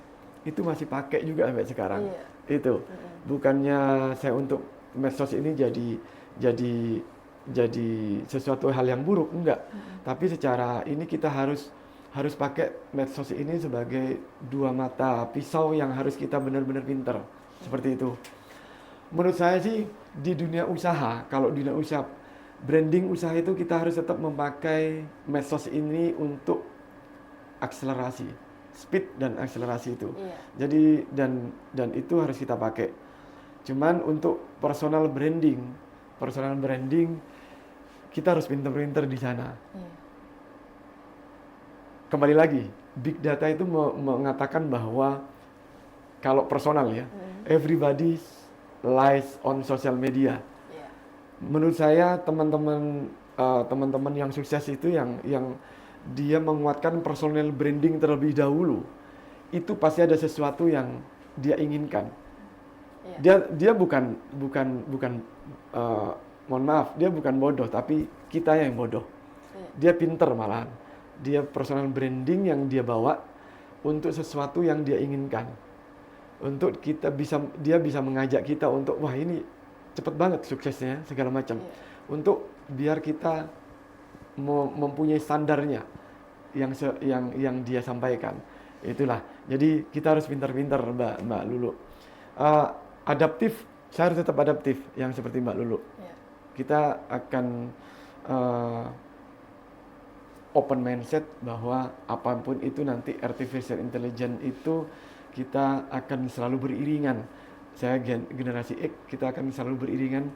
itu masih pakai juga sampai sekarang. Itu bukannya saya untuk medsos ini jadi sesuatu hal yang buruk, enggak. Tapi secara ini kita harus pakai medsos ini sebagai dua mata pisau yang harus kita benar-benar pinter. Seperti itu. Menurut saya sih di dunia usaha, kalau dunia usaha branding usaha itu kita harus tetap memakai medsos ini untuk akselerasi, speed dan akselerasi itu. Jadi dan itu harus kita pakai. Cuman untuk personal branding kita harus pinter-pinter di sana. Kembali lagi, big data itu mengatakan bahwa kalau personal ya, everybody lies on social media. Menurut saya teman-teman yang sukses itu yang dia menguatkan personal branding terlebih dahulu, itu pasti ada sesuatu yang dia inginkan. Dia bukan mohon maaf, dia bukan bodoh, tapi kita yang bodoh. Dia pinter malahan. Dia personal branding yang dia bawa untuk sesuatu yang dia inginkan. Untuk dia bisa mengajak kita untuk wah ini cepet banget suksesnya segala macam. Untuk biar kita mempunyai standarnya yang dia sampaikan. Itulah. Jadi kita harus pintar-pintar Mbak Lulu. Adaptif, saya harus tetap adaptif yang seperti Mbak Lulu. Ya. Kita akan open mindset bahwa apapun itu nanti artificial intelligence itu kita akan selalu beriringan. Saya generasi X, kita akan selalu beriringan,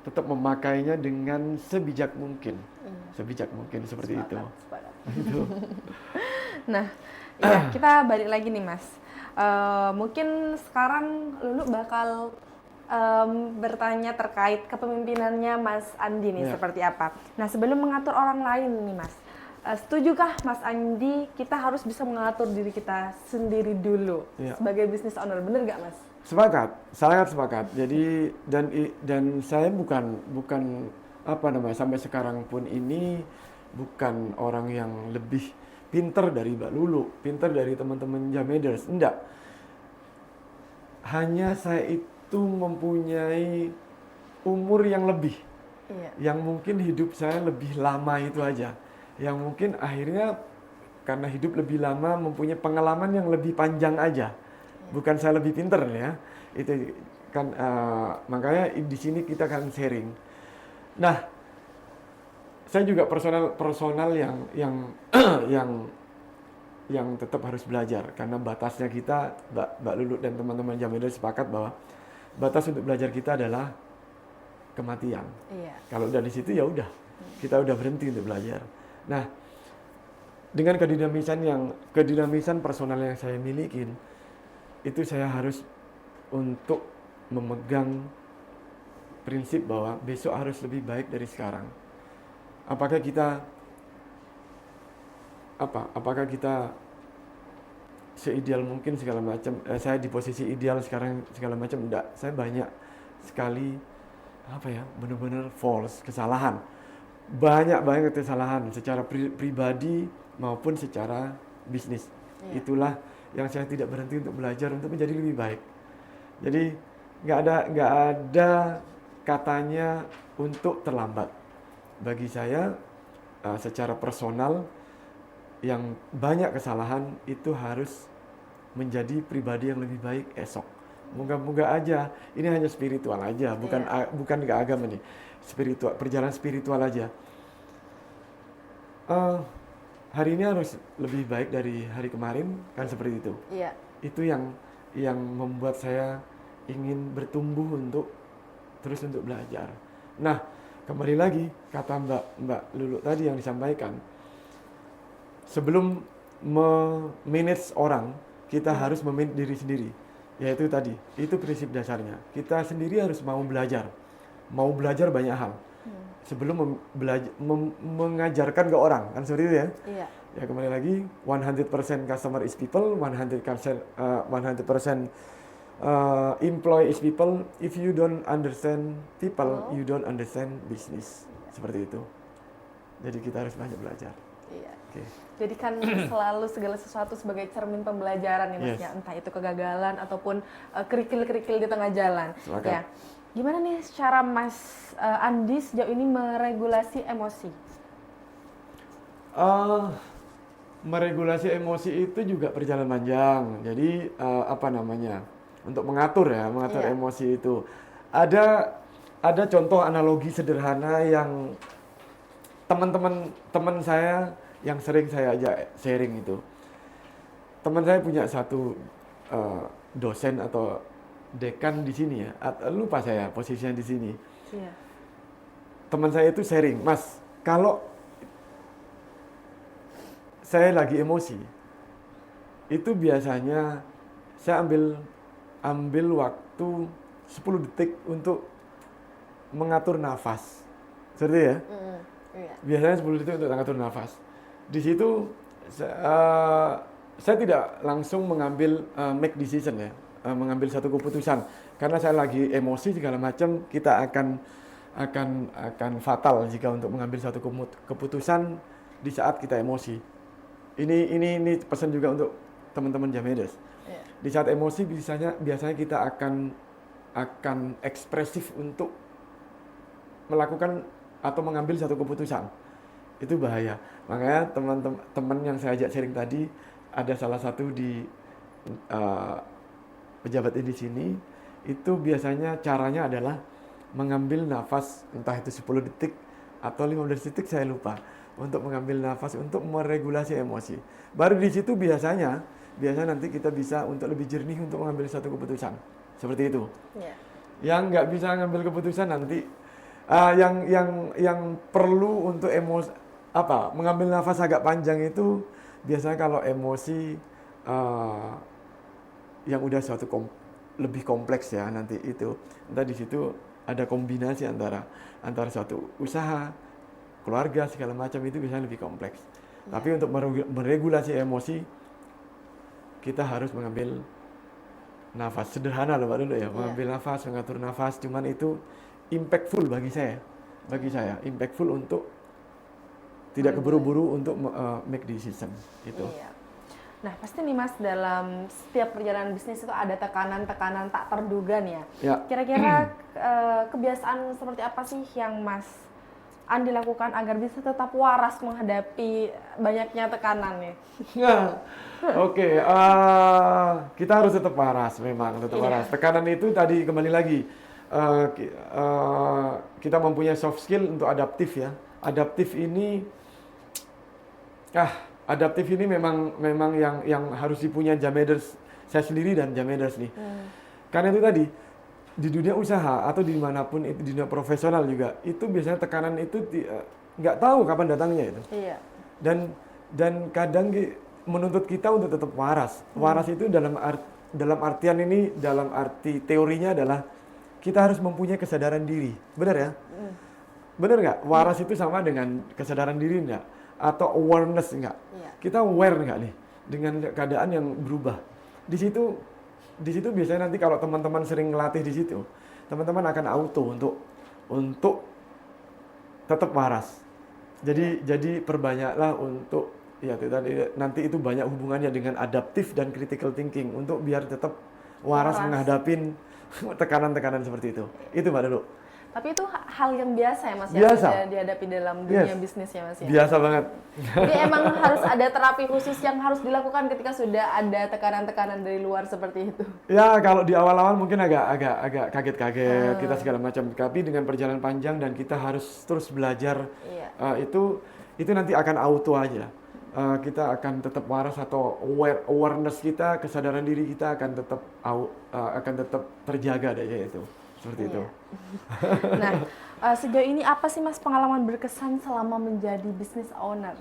tetap memakainya dengan sebijak mungkin. Sebijak mungkin seperti itu. Sepakat. Itu. Nah, ya, kita balik lagi nih Mas. Mungkin sekarang Lulu bakal bertanya terkait kepemimpinannya Mas Andi nih, Ya. seperti apa. Nah, sebelum mengatur orang lain nih Mas, setujukah Mas Andi kita harus bisa mengatur diri kita sendiri dulu Ya. sebagai business owner, bener gak Mas? Sepakat, sangat sepakat. Jadi dan saya bukan apa namanya, sampai sekarang pun ini bukan orang yang lebih pinter dari Mbak Lulu, pinter dari teman-teman Jameders, enggak. Hanya saya itu mempunyai umur yang lebih, Iya. yang mungkin hidup saya lebih lama itu aja. Yang mungkin akhirnya karena hidup lebih lama mempunyai pengalaman yang lebih panjang aja. Bukan saya lebih pinter ya. Itu kan makanya di sini kita akan sharing. Nah, saya juga personal yang yang tetap harus belajar karena batasnya kita, Mbak Lulu dan teman-teman Jameders sepakat bahwa batas untuk belajar kita adalah kematian. Iya. Kalau udah di situ ya udah, kita udah berhenti untuk belajar. Nah, dengan kedinamisan personal yang saya miliki, itu saya harus untuk memegang prinsip bahwa besok harus lebih baik dari sekarang. Apakah kita seideal mungkin segala macam? Saya di posisi ideal sekarang segala macam, enggak. Saya banyak sekali benar-benar false, kesalahan. Banyak banget kesalahan secara pribadi maupun secara bisnis. Iya. Itulah yang saya tidak berhenti untuk belajar untuk menjadi lebih baik. Jadi nggak ada katanya untuk terlambat. Bagi saya secara personal yang banyak kesalahan itu harus menjadi pribadi yang lebih baik esok. Moga-moga aja ini hanya spiritual aja, bukan ke agama nih. Spiritual, perjalanan spiritual aja. Hari ini harus lebih baik dari hari kemarin, kan seperti itu. Iya. Itu yang membuat saya ingin bertumbuh untuk terus untuk belajar. Nah, kembali lagi kata Mbak Lulu tadi yang disampaikan, sebelum memanage orang, kita harus memanage diri sendiri. Yaitu tadi, itu prinsip dasarnya. Kita sendiri harus mau belajar banyak hal. Sebelum mengajarkan ke orang, kan seperti itu ya. Iya. Ya kembali lagi, 100% customer is people, 100% employee is people. If you don't understand people, you don't understand business. Seperti itu. Jadi kita harus banyak belajar. Iya. Oke. Jadi kan selalu segala sesuatu sebagai cermin pembelajaran ya Mas, Yes. ya. Entah itu kegagalan ataupun kerikil-kerikil di tengah jalan. Sepakat. Ya. Gimana nih cara Mas Andi sejauh ini meregulasi emosi? Meregulasi emosi itu juga perjalanan panjang. Jadi untuk mengatur Iya. emosi itu. Ada contoh analogi sederhana yang teman saya yang sering saya ajak sharing itu. Teman saya punya satu dosen atau dekan di sini ya. Lupa saya posisinya di sini. Iya. Teman saya itu sharing, Mas, kalau saya lagi emosi, itu biasanya saya ambil waktu 10 detik untuk mengatur nafas. Seperti ya? Iya. Biasanya 10 detik untuk mengatur nafas. Di situ saya tidak langsung mengambil make decision ya, mengambil satu keputusan. Karena saya lagi emosi segala macam, kita akan fatal jika untuk mengambil satu keputusan di saat kita emosi. Ini pesan juga untuk teman-teman Jameders. Iya. Di saat emosi biasanya kita akan ekspresif untuk melakukan atau mengambil satu keputusan. itu bahaya. Makanya teman-teman yang saya ajak sharing tadi, ada salah satu di uh, pejabat di sini, itu biasanya caranya adalah mengambil nafas, entah itu 10 detik atau 15 detik, saya lupa, untuk mengambil nafas untuk meregulasi emosi. Baru di situ biasanya nanti kita bisa untuk lebih jernih untuk mengambil satu keputusan. Seperti itu. Yeah. Yang nggak bisa ngambil keputusan nanti, yang perlu untuk mengambil nafas agak panjang itu biasanya kalau emosi yang udah lebih kompleks ya, nanti itu entah di situ ada kombinasi antara suatu usaha, keluarga, segala macam, itu biasanya lebih kompleks. Tapi untuk meregulasi emosi, kita harus mengambil nafas. Sederhana loh Mbak Lulu ya, mengambil nafas, mengatur nafas, cuman itu impactful bagi saya impactful untuk tidak keburu-buru untuk make decision itu. Iya. Nah, pasti nih Mas, dalam setiap perjalanan bisnis itu ada tekanan-tekanan tak terduga nih ya. Ya. Kira-kira kebiasaan seperti apa sih yang Mas Andi lakukan agar bisa tetap waras menghadapi banyaknya tekanan nih? Oke, kita harus tetap waras, memang tetap waras. Tekanan itu tadi kembali lagi, kita mempunyai soft skill untuk adaptif ya. Adaptif ini memang yang harus dipunya Jameders, saya sendiri dan Jameders nih. Karena itu tadi, di dunia usaha atau dimanapun itu, di dunia profesional juga, itu biasanya tekanan itu nggak tahu kapan datangnya itu. Iya. Dan kadang menuntut kita untuk tetap waras. Waras itu dalam artian ini, dalam arti teorinya adalah kita harus mempunyai kesadaran diri. Benar ya? Benar nggak? Waras itu sama dengan kesadaran diri nggak? Atau awareness nggak? Iya. Kita aware nggak nih dengan keadaan yang berubah? Di situ biasanya nanti kalau teman-teman sering ngelatih di situ, teman-teman akan auto untuk tetap waras. Jadi perbanyaklah untuk nanti itu banyak hubungannya dengan adaptif dan critical thinking untuk biar tetap waras menghadapin tekanan-tekanan seperti itu. Itu Mbak Lulu. Tapi itu hal yang biasa ya Mas, biasa. yang dihadapi dalam dunia bisnis ya Mas ya? Biasa banget. Jadi emang harus ada terapi khusus yang harus dilakukan ketika sudah ada tekanan-tekanan dari luar seperti itu? Ya, kalau di awal-awal mungkin agak kaget-kaget, kita segala macam. Tapi dengan perjalanan panjang dan kita harus terus belajar, itu nanti akan auto aja. Kita akan tetap waras atau awareness kita, kesadaran diri kita akan tetap terjaga deh itu. Seperti itu. Nah, sejauh ini apa sih Mas pengalaman berkesan selama menjadi business owner?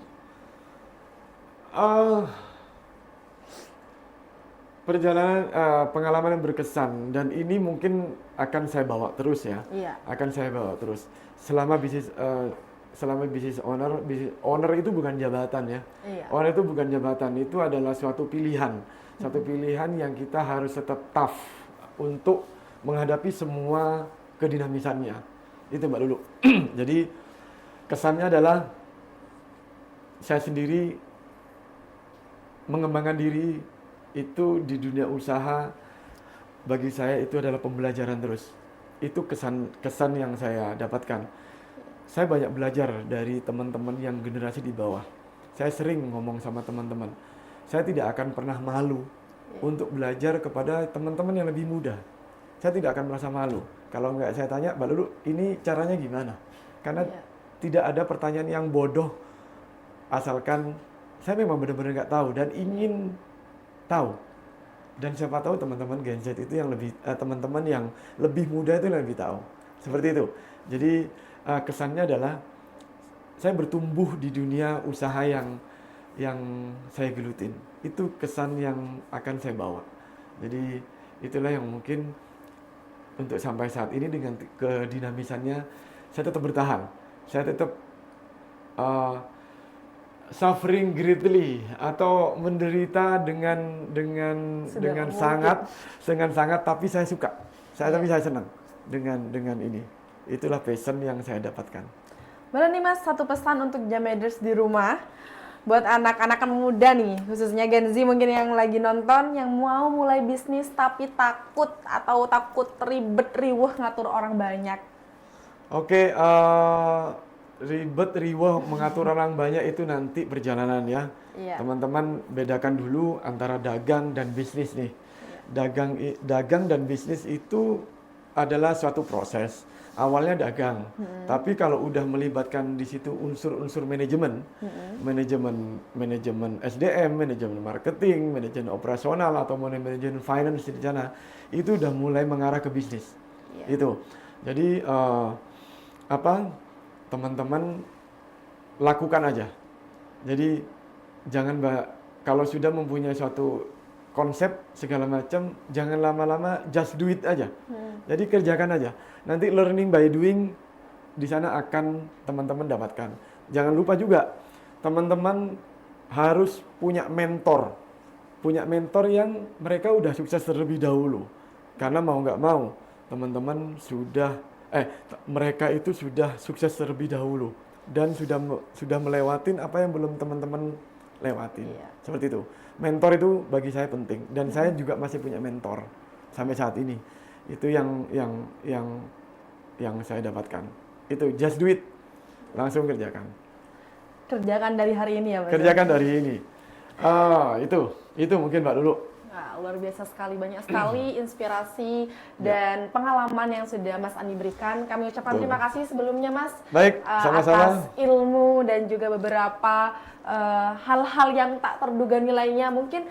Pengalaman yang berkesan, dan ini mungkin akan saya bawa terus ya. Iya. Akan saya bawa terus. Selama business owner itu bukan jabatan ya. Iya. Owner itu bukan jabatan, itu adalah suatu pilihan. Satu pilihan yang kita harus tetap tough untuk menghadapi semua kedinamisannya. Itu Mbak Lulu. Jadi kesannya adalah saya sendiri mengembangkan diri itu di dunia usaha, bagi saya itu adalah pembelajaran terus. Itu kesan yang saya dapatkan. Saya banyak belajar dari teman-teman yang generasi di bawah. Saya sering ngomong sama teman-teman, saya tidak akan pernah malu untuk belajar kepada teman-teman yang lebih muda. Saya tidak akan merasa malu. Kalau nggak saya tanya, Mbak Lulu, ini caranya gimana? Karena tidak ada pertanyaan yang bodoh, asalkan saya memang benar-benar nggak tahu dan ingin tahu. Dan siapa tahu teman-teman Gen Z itu yang lebih, teman-teman yang lebih muda itu yang lebih tahu. Seperti itu. Jadi kesannya adalah saya bertumbuh di dunia usaha yang saya gelutin. Itu kesan yang akan saya bawa. Jadi itulah yang mungkin untuk sampai saat ini dengan kedinamisannya saya tetap bertahan. Saya tetap suffering greatly atau menderita dengan sangat, tapi saya suka. Tapi saya senang dengan ini. Itulah passion yang saya dapatkan. Boleh nih Mas, satu pesan untuk Jameders di rumah buat anak-anak muda nih, khususnya Gen Z mungkin yang lagi nonton, yang mau mulai bisnis tapi takut ribet riweh ngatur orang banyak. Oke, ribet, riweh mengatur orang banyak itu nanti perjalanan ya. Iya. Teman-teman bedakan dulu antara dagang dan bisnis nih. Dagang dan bisnis itu adalah suatu proses. Awalnya dagang, tapi kalau udah melibatkan di situ unsur-unsur manajemen, manajemen SDM, manajemen marketing, manajemen operasional atau manajemen finance di sana, itu udah mulai mengarah ke bisnis. Iya. Itu. Jadi teman-teman lakukan aja. Jadi jangan kalau sudah mempunyai suatu konsep segala macam, jangan lama-lama just do it aja. Jadi kerjakan aja. Nanti learning by doing di sana akan teman-teman dapatkan. Jangan lupa juga teman-teman harus punya mentor. Punya mentor yang mereka udah sukses terlebih dahulu. Karena mau nggak mau, teman-teman mereka itu sudah sukses terlebih dahulu dan sudah melewatin apa yang belum teman-teman lewatin. Iya. Seperti itu. Mentor itu bagi saya penting dan saya juga masih punya mentor sampai saat ini. Itu yang saya dapatkan. Itu just do it. Langsung kerjakan. Kerjakan dari hari ini ya, Mas. Kerjakan dari ini. Itu mungkin Mbak Lulu. Nah, luar biasa sekali, banyak sekali inspirasi dan pengalaman yang sudah Mas Andi berikan. Kami ucapkan terima kasih sebelumnya, Mas. Baik, sama-sama. Atas ilmu dan juga beberapa hal-hal yang tak terduga nilainya. Mungkin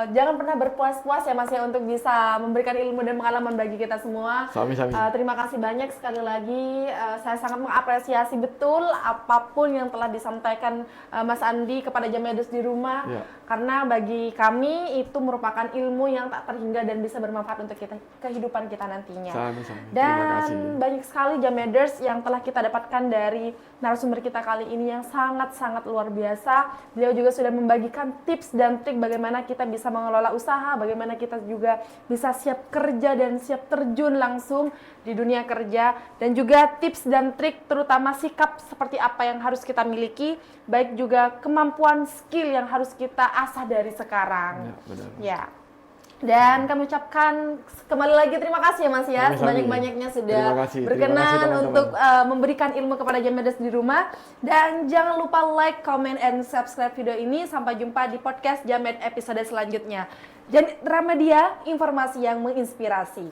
jangan pernah berpuas-puas ya Mas ya untuk bisa memberikan ilmu dan pengalaman bagi kita semua. Sami-sami. Terima kasih banyak sekali lagi. Saya sangat mengapresiasi betul apapun yang telah disampaikan Mas Andi kepada Jameders di rumah. Ya. Karena bagi kami itu merupakan ilmu yang tak terhingga dan bisa bermanfaat untuk kehidupan kita nantinya. Sami-sami. Terima Dan kasih. banyak sekali Jameders yang telah kita dapatkan dari narasumber kita kali ini yang sangat-sangat luar biasa. Beliau juga sudah membagikan tips dan trik bagaimana kita bisa mengelola usaha, bagaimana kita juga bisa siap kerja dan siap terjun langsung di dunia kerja, dan juga tips dan trik terutama sikap seperti apa yang harus kita miliki, baik juga kemampuan skill yang harus kita asah dari sekarang. Ya, benar. Ya. Dan kami ucapkan kembali lagi terima kasih ya Mas ya, Sami-sami. sebanyak-banyaknya sudah Terima kasih berkenan teman-teman. untuk memberikan ilmu kepada Jameders di rumah. Dan jangan lupa like, comment, and subscribe video ini. Sampai jumpa di podcast Jamed episode selanjutnya. Janitra Media, informasi yang menginspirasi.